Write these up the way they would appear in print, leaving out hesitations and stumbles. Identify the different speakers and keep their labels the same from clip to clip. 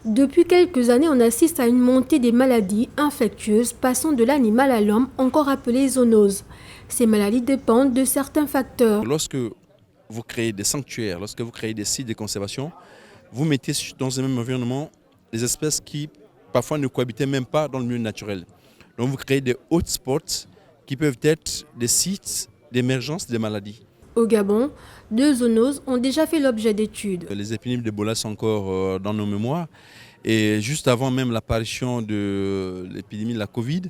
Speaker 1: Depuis quelques années, on assiste à une montée des maladies infectieuses passant de l'animal à l'homme, encore appelées zoonoses. Ces maladies dépendent de certains facteurs.
Speaker 2: Lorsque vous créez des sanctuaires, lorsque vous créez des sites de conservation, vous mettez dans un même environnement des espèces qui parfois ne cohabitaient même pas dans le milieu naturel. Donc vous créez des hotspots qui peuvent être des sites d'émergence des maladies.
Speaker 1: Au Gabon, 2 zoonoses ont déjà fait l'objet d'études.
Speaker 2: Les épidémies d'Ebola sont encore dans nos mémoires. Et juste avant même l'apparition de l'épidémie de la Covid,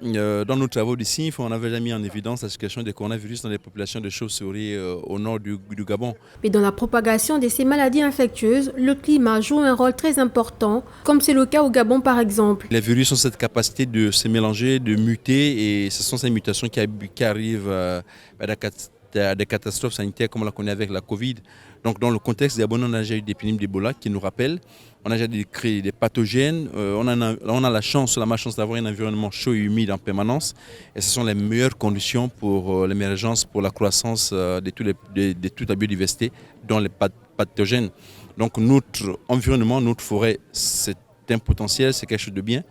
Speaker 2: dans nos travaux du CINF, on avait déjà mis en évidence la situation des coronavirus dans les populations de chauves-souris au nord du Gabon.
Speaker 1: Mais dans la propagation de ces maladies infectieuses, le climat joue un rôle très important, comme c'est le cas au Gabon par exemple.
Speaker 2: Les virus ont cette capacité de se mélanger, de muter, et ce sont ces mutations qui arrivent à des catastrophes sanitaires comme on la connaît avec la Covid. Donc dans le contexte gabonais, on a déjà eu des épidémies d'Ebola qui nous rappellent. On a déjà créé des pathogènes. On a la malchance d'avoir un environnement chaud et humide en permanence. Et ce sont les meilleures conditions pour l'émergence, pour la croissance de toute la biodiversité, dont les pathogènes. Donc notre environnement, notre forêt, c'est un potentiel, c'est quelque chose de bien.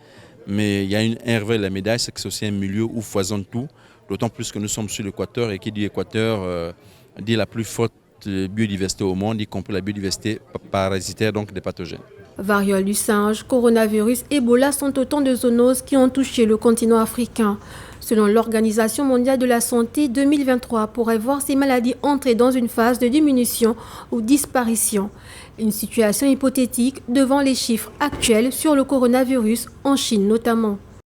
Speaker 2: Mais il y a un revers de la médaille, c'est que c'est aussi un milieu où foisonne tout. D'autant plus que nous sommes sur l'équateur, et qui dit équateur dit la plus forte biodiversité au monde, y compris la biodiversité parasitaire, donc des pathogènes.
Speaker 1: Variole du singe, coronavirus, Ebola sont autant de zoonoses qui ont touché le continent africain. Selon l'Organisation mondiale de la santé, 2023 pourrait voir ces maladies entrer dans une phase de diminution ou disparition. Une situation hypothétique devant les chiffres actuels sur le coronavirus en Chine notamment.